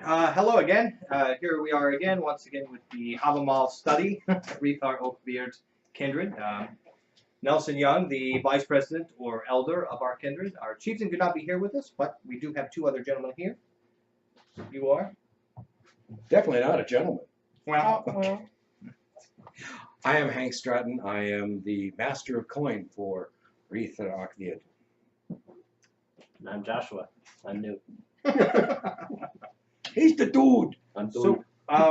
Hello again. Here we are again, once again with the Havamal study, Ríðar Wyrd kindred. Nelson Young, the vice president or elder of our kindred. Our chieftain could not be here with us, but we do have two other gentlemen here. You are? Definitely not a gentleman. Well, I am Hank Stratton. I am the master of coin for Ríðar Wyrd. And I'm Joshua. I'm new. He's the dude. I'm So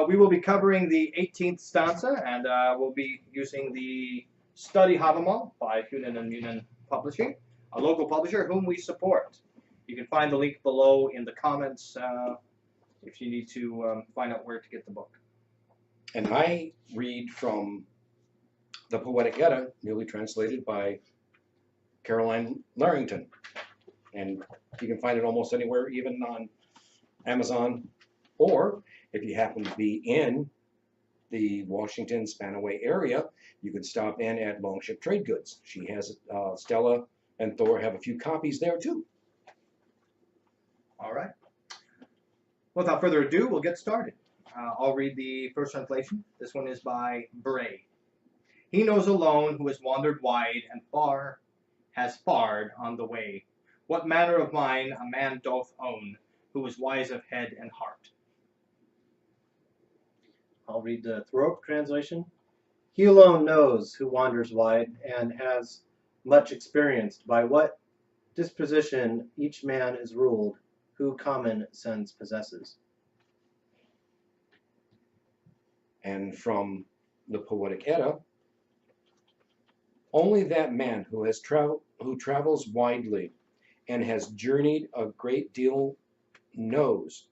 we will be covering the 18th stanza, and we'll be using the study Havamal by Hunan and Munan Publishing, a local publisher whom we support. You can find the link below in the comments if you need to find out where to get the book. And I read from the Poetic Edda, newly translated by Caroline Larrington. And you can find it almost anywhere, even on Amazon, or if you happen to be in the Washington Spanaway area, you can stop in at Longship Trade Goods. She has Stella and Thor have a few copies there too. All right. Without further ado, we'll get started. I'll read the first translation. This one is by Bray. He knows alone who has wandered wide and far, has fared on the way. What manner of mind a man doth own, who is wise of head and heart. I'll read the Thrope translation. He alone knows who wanders wide and has much experienced by what disposition each man is ruled, who common sense possesses. And from the Poetic Edda, only that man who travels widely and has journeyed a great deal knows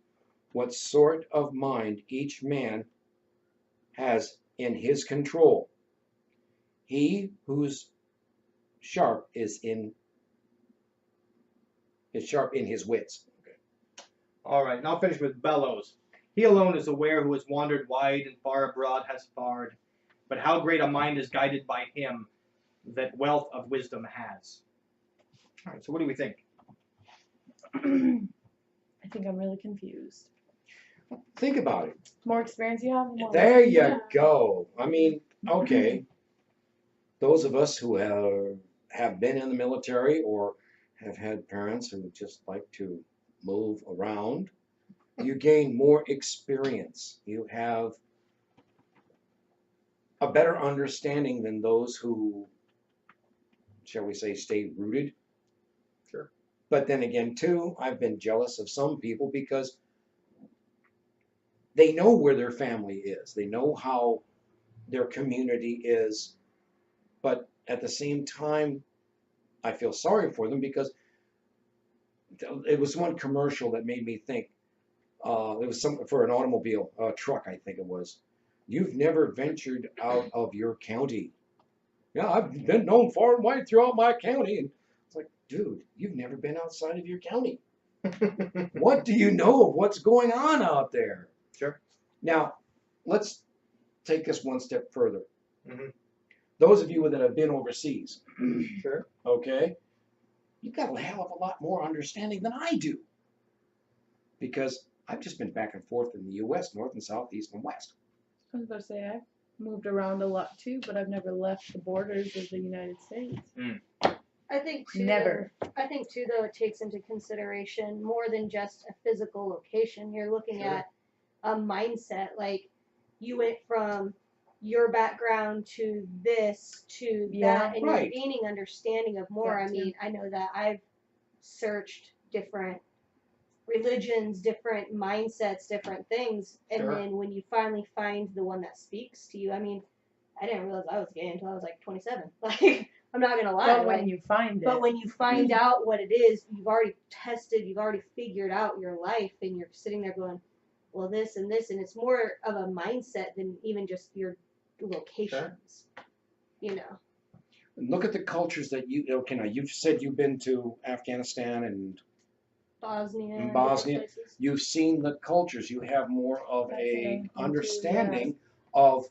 what sort of mind each man has in his control. He who's sharp is sharp in his wits. Okay. All right, now I'll finish with Bellows. He alone is aware who has wandered wide and far abroad has fared, but how great a mind is guided by him that wealth of wisdom has. All right, so what do we think? I think I'm really confused. Think about it. More experience you have, the more There you yeah. go. I mean, okay. Those of us who have been in the military or have had parents who just like to move around, you gain more experience. You have a better understanding than those who, shall we say, stay rooted. Sure. But then again, too, I've been jealous of some people because they know where their family is. They know how their community is. But at the same time, I feel sorry for them because it was one commercial that made me think. It was for an automobile truck, I think it was. You've never ventured out of your county. Yeah, I've been known far and wide throughout my county. And it's like, dude, you've never been outside of your county. What do you know of what's going on out there? Sure. Now, let's take this one step further. Mm-hmm. Those of you that have been overseas, Sure. okay, you've got a hell of a lot more understanding than I do. Because I've just been back and forth in the U.S., north and south, east and west. I was about to say I've moved around a lot too, but I've never left the borders of the United States. I think too, Never. I think too, though, it takes into consideration more than just a physical location. You're looking Sure. at a mindset. Like you went from your background to this to Yeah. that, and Right. you're gaining understanding of more. That I mean, I know that I've searched different religions, different mindsets, different things, and Sure. then when you finally find the one that speaks to you, I mean, I didn't realize I was gay until I was like 27. Like, I'm not gonna lie. But when like, you find it, but when you find out what it is, you've already tested, you've already figured out your life, and you're sitting there going, well, this and this, and it's more of a mindset than even just your locations. Sure. You know. Look at the cultures that okay, now you've said you've been to Afghanistan and Bosnia. in Bosnia, different places. you've seen the cultures. You have more of That's a what I'm into, understanding of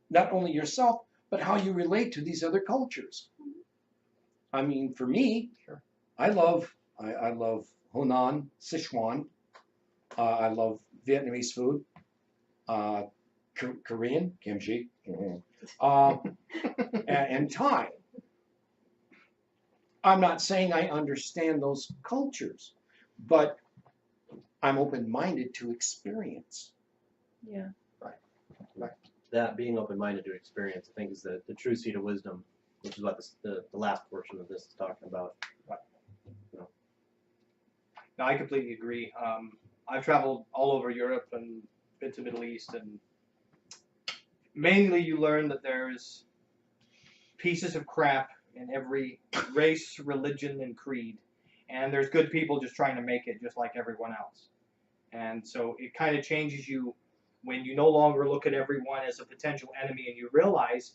not only yourself, but how you relate to these other cultures. I mean, for me, Sure. I love Hunan, Sichuan, I love Vietnamese food. Korean, kimchi, and Thai. I'm not saying I understand those cultures, but I'm open-minded to experience. Yeah. That being open-minded to experience, I think, is the true seed of wisdom, which is what the last portion of this is talking about. No, I completely agree. I've traveled all over Europe and been to Middle East, and mainly you learn that there's pieces of crap in every race, religion, and creed, and there's good people just trying to make it just like everyone else. And so it kind of changes you when you no longer look at everyone as a potential enemy, and you realize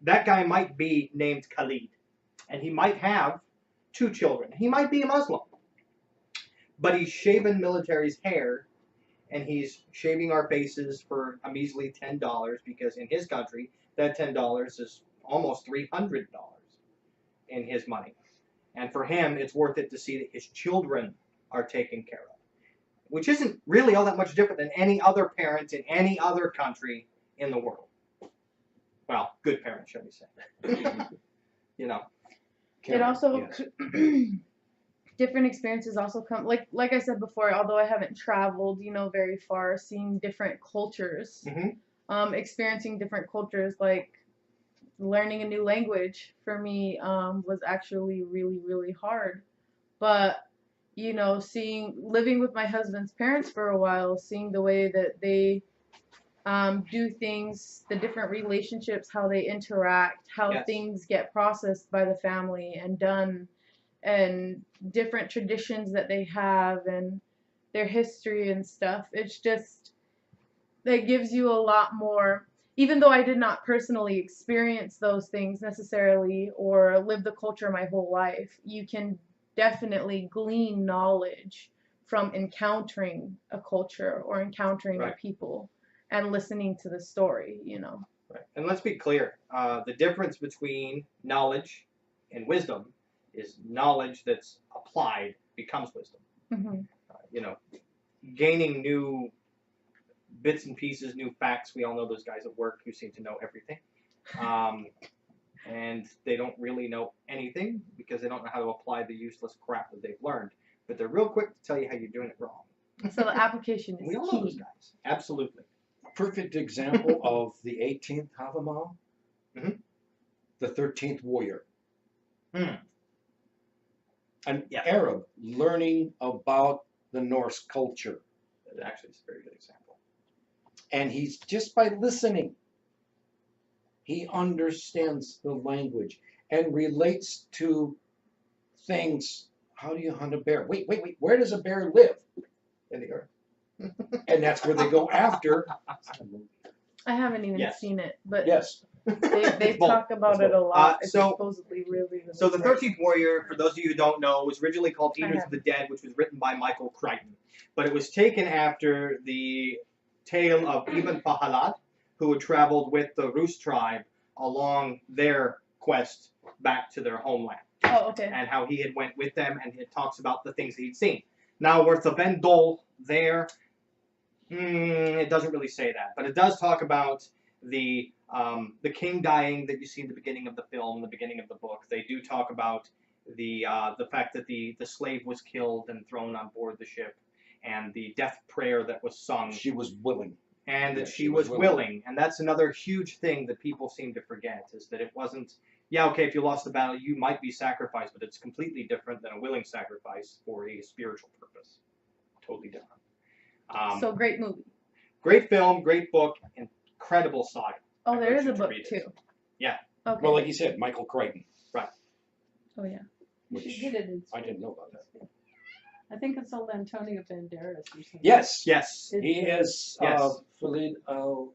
that guy might be named Khalid, and he might have 2 children. He might be a Muslim, but he's shaving military's hair, and he's shaving our faces for a measly $10, because in his country, that $10 is almost $300 in his money. And for him, it's worth it to see that his children are taken care of, which isn't really all that much different than any other parent in any other country in the world. Well, good parents, shall we say. You know. It also Yes. different experiences also come like I said before, although I haven't traveled, very far, seeing different cultures, experiencing different cultures, like learning a new language for me was actually really, really hard. But living with my husband's parents for a while, seeing the way that they do things, the different relationships, how they interact, how Yes. things get processed by the family and done, and different traditions that they have and their history and stuff. It's just, it gives you a lot more, even though I did not personally experience those things necessarily or live the culture my whole life, you can definitely glean knowledge from encountering a culture or encountering a Right. people and listening to the story, Right. And let's be clear, the difference between knowledge and wisdom is knowledge that's applied becomes wisdom. Mm-hmm. Gaining new bits and pieces, new facts. We all know those guys at work who seem to know everything. And they don't really know anything because they don't know how to apply the useless crap that they've learned. But they're real quick to tell you how you're doing it wrong. So the application is We all know those key. guys. Absolutely. Perfect example of the 18th Havamal, Mhm. the 13th warrior. An Yeah. Arab learning about the Norse culture. Actually, it's a very good example. And he's just by listening, he understands the language and relates to things. How do you hunt a bear? Wait, where does a bear live? In the earth. And that's where they go after. I haven't even Yes. seen it, but Yes. they Both. talk about It's it a both. lot. It's So- supposedly really, really So the great. 13th Warrior, for those of you who don't know, was originally called I Eaters of the Dead, which was written by Michael Crichton. But it was taken after the tale of Ibn Fahalad, who had traveled with the Rus tribe along their quest back to their homeland, Oh, okay. and how he had went with them, and it talks about the things he'd seen. Now, where's the Vendol there? It doesn't really say that, but it does talk about the king dying that you see in the beginning of the film, the beginning of the book. They do talk about the fact that the slave was killed and thrown on board the ship, and the death prayer that was sung, She was willing. and that Yeah, she was willing. And that's another huge thing that people seem to forget, is that it wasn't, yeah, okay, if you lost the battle, you might be sacrificed, but it's completely different than a willing sacrifice for a spiritual purpose. Totally different. So great movie. Great film, great book, incredible side. Oh, I there urge is you a to book read it. too. Yeah. Okay. Well, like you said, Michael Crichton, Oh yeah. You which should get it in I didn't know about that. I think it's old Antonio Banderas or something. Yes, Yes. he is Yes. Khalid Oh,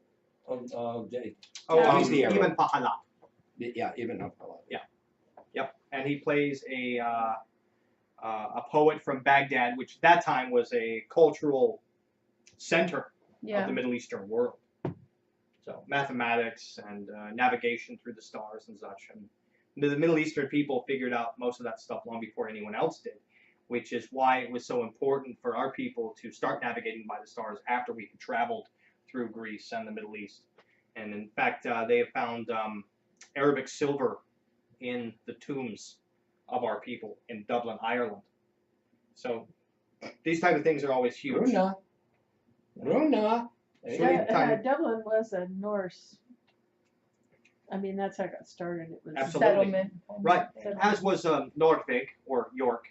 he's the Arab. Ibn Fahala. Yeah, even up. Yep. And he plays a poet from Baghdad, which at that time was a cultural center of Yeah. the Middle Eastern world. So mathematics and navigation through the stars and such. And the Middle Eastern people figured out most of that stuff long before anyone else did. which is why it was so important for our people to start navigating by the stars after we had traveled through Greece and the Middle East. And in fact, they have found Arabic silver in the tombs of our people in Dublin, Ireland. So these type of things are always huge. Bruna. Bruna. So we kind of- Dublin was a Norse. I mean, that's how it got started. It was Absolutely. Settlement. Right. settlement. As was Nordvik or York.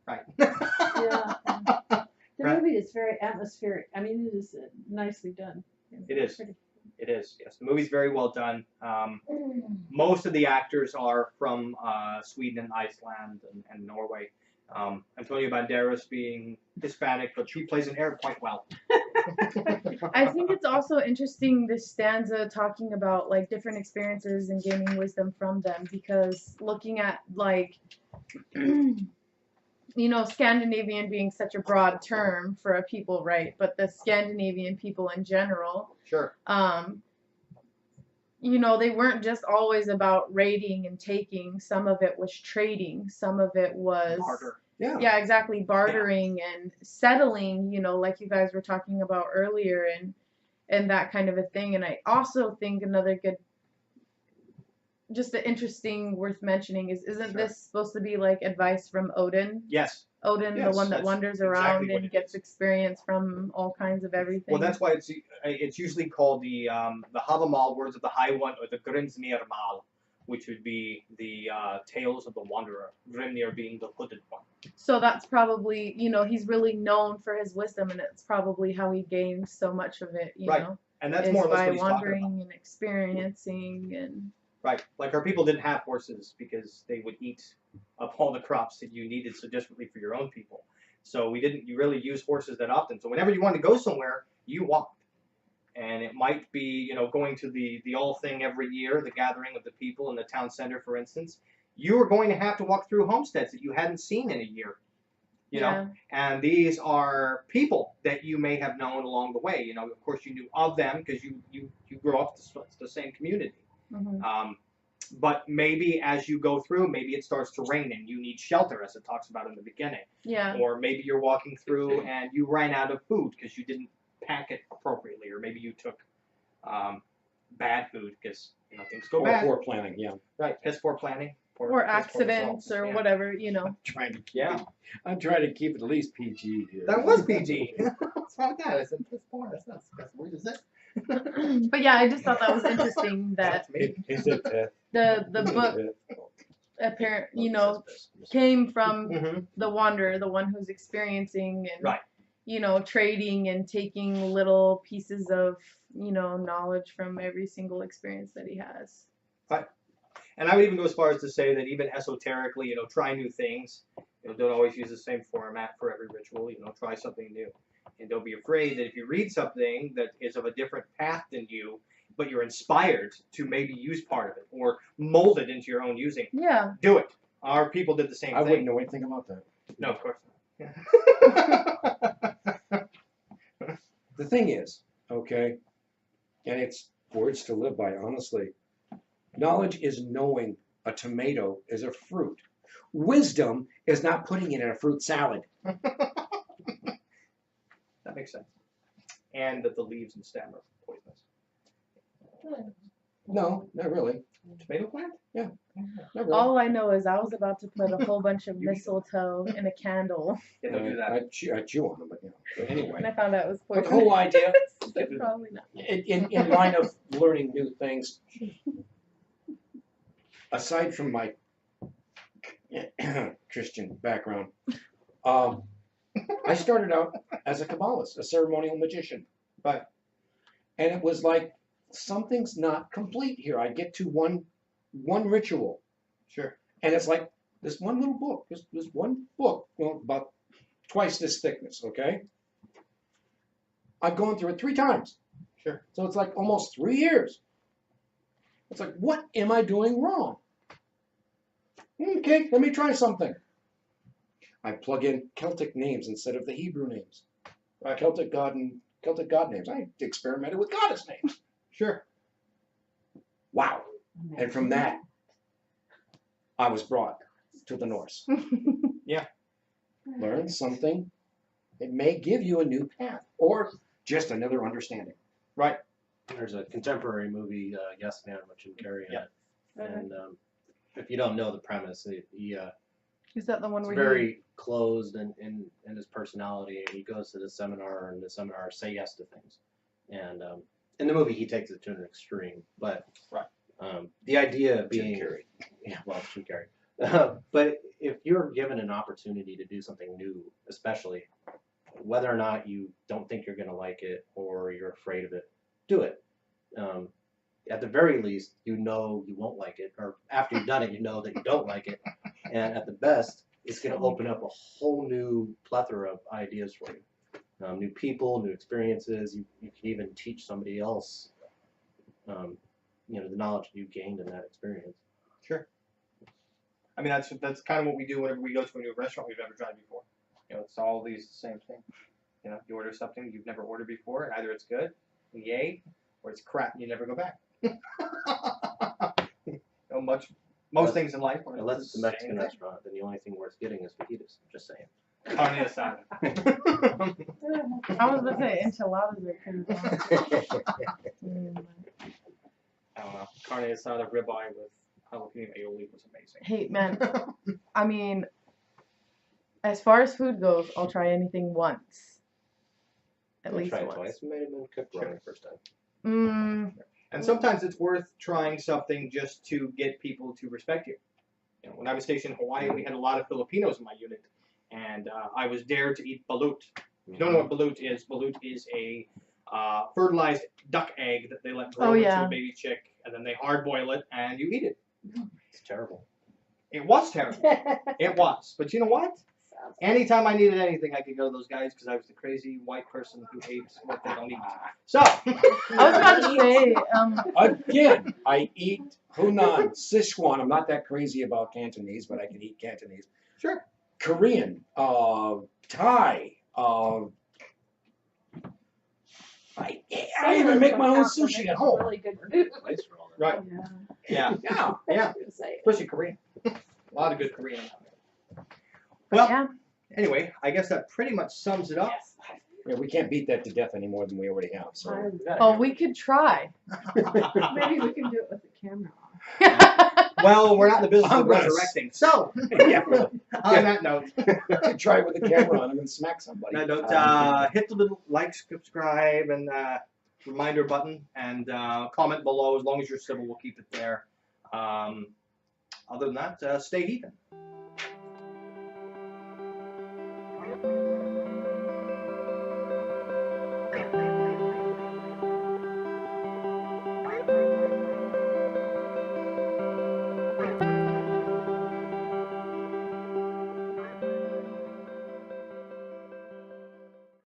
Right. Yeah. The Right. movie is very atmospheric. I mean, it is nicely done. It is. Pretty. It is. Yes. The movie's very well done. Most of the actors are from Sweden and Iceland and Norway. Antonio Banderas being Hispanic, but he plays an Arab quite well. I think it's also interesting, this stanza talking about like different experiences and gaining wisdom from them, because looking at like you know, Scandinavian being such a broad term for a people, right? But the Scandinavian people in general, Sure. you know, they weren't just always about raiding and taking. Some of it was trading. Some of it was Barter. Yeah. yeah, exactly, bartering and settling, you know, like you guys were talking about earlier, and that kind of a thing. And I also think another good, just an interesting worth mentioning is, isn't Sure. this supposed to be like advice from Odin? Yes. Odin, Yes, the one that that's wanders exactly around what and it gets is. experience from all kinds of everything. Well, that's why it's usually called the Havamal, words of the High One, or the Grimsnirmal, which would be the tales of the wanderer. Grimnir being the hooded one. So that's probably, you know, he's really known for his wisdom, and it's probably how he gained so much of it, you Right. know, And that's is more or less by what he's talking wandering about. and experiencing and. Right. Like our people didn't have horses because they would eat up all the crops that you needed so desperately for your own people. So you really use horses that often. So whenever you wanted to go somewhere, you walked. And it might be, you know, going to the all thing every year, the gathering of the people in the town center, for instance. You were going to have to walk through homesteads that you hadn't seen in a year. You know, and these are people that you may have known along the way. You know, of course, you knew of them because you grew up the same community. Mhm. But maybe as you go through, maybe it starts to rain and you need shelter, as it talks about in the beginning. Yeah. Or maybe you're walking through and you ran out of food because you didn't pack it appropriately, or maybe you took bad food because you know things go Or bad. poor planning, yeah. Right, piss poor planning. Or piss poor accidents results. or Yeah. whatever, you know. I'm trying to keep it at least PG here. That was PG. What's wrong with that? I said piss poor. That's not what is it? But yeah, I just thought that was interesting that That's me. Is it the book apparent, you know, came from Mhm. the wanderer, the one who's experiencing and Right. you know, trading and taking little pieces of, you know, knowledge from every single experience that he has. Right. And I would even go as far as to say that even esoterically, you know, try new things. You know, don't always use the same format for every ritual. You know, try something new. And don't be afraid that if you read something that is of a different path than you, but you're inspired to maybe use part of it or mold it into your own using, Yeah. do it. Our people did the same I thing. wouldn't know anything about that. No, of course not. The thing is, okay, and it's words to live by, honestly. Knowledge is knowing a tomato is a fruit. Wisdom is not putting it in a fruit salad. That makes sense. And that the leaves and stem are poisonous. No, not really. Tomato plant? Not really. All I know is I was about to put a whole bunch of mistletoe in a candle, Yeah, don't do that. I chew on them, but you know. But and anyway, I found out it was but the poison. whole idea, So probably not. in line of learning new things, aside from my Christian background, I started out as a Kabbalist, a ceremonial magician. Right. And it was like, something's not complete here. I get to one ritual, Sure. and it's like this one little book, this one book, well, about twice this thickness, okay? I've gone through it 3 times. Sure. So it's like almost 3 years. It's like, what am I doing wrong? Okay, let me try something. I plug in Celtic names instead of the Hebrew names. Right. Celtic god names. I experimented with goddess names. Sure. Wow. And from that, I was brought to the Norse. learn something. It may give you a new path or just another understanding. Right. There's a contemporary movie, Yes Man, with Jim Carrey in Yeah. it. And if you don't know the premise, he Is that the one is where very closed in his personality, and he goes to the seminar, and the seminar say yes to things. And in the movie, he takes it to an extreme. But Right. The idea Jim being, Carrey. yeah, well, Jim Carrey. But if you're given an opportunity to do something new, especially whether or not you don't think you're going to like it or you're afraid of it, do it. At the very least, you know you won't like it, or after you've done it, you know that you don't like it. And at the best, it's going to open up a whole new plethora of ideas for you. New people, new experiences. You can even teach somebody else, the knowledge you gained in that experience. Sure. I mean, that's kind of what we do whenever we go to a new restaurant we've never tried before. It's all these the same thing. You order something you've never ordered before, and either it's good, yay, or it's crap, and you never go back. Most things in life are Unless it's a the Mexican same thing. restaurant, then the only thing worth getting is fajitas. Just saying. Carne asada. I was about to say enchiladas are pretty good. I don't know. Carne asada ribeye with jalapeno aioli was amazing. Hey man, I mean, as far as food goes, I'll try anything once. At I'll least try it once. twice. It might have been cooked wrong the first time. And sometimes it's worth trying something just to get people to respect you. When I was stationed in Hawaii, we had a lot of Filipinos in my unit, and I was dared to eat balut. If you don't know what balut is a fertilized duck egg that they let grow into a baby chick, and then they hard boil it, and you eat it. It's terrible. It was terrible. It was. But you know what? Anytime I needed anything, I could go to those guys because I was the crazy white person who hates what they don't eat. So. I was about to say, Again, I eat Hunan, Sichuan. I'm not that crazy about Cantonese, but I can eat Cantonese. Sure. Korean, Thai. I even make my own sushi at home. Really good food. Place for all that. Right. Yeah. Yeah. Yeah. I was gonna say. Especially Korean. A lot of good Korean. Well, yeah. anyway, I guess that pretty much sums it up. Yeah, we can't beat that to death any more than we already have. So Oh, we could try. Maybe we can do it with the camera on. Well, we're not in the business of I'm gonna resurrecting. So, yeah, on that note, try it with the camera on him and smack somebody. no, don't hit the little like, subscribe, and reminder button, and comment below. As long as you're civil, we'll keep it there. Other than that, stay heathen.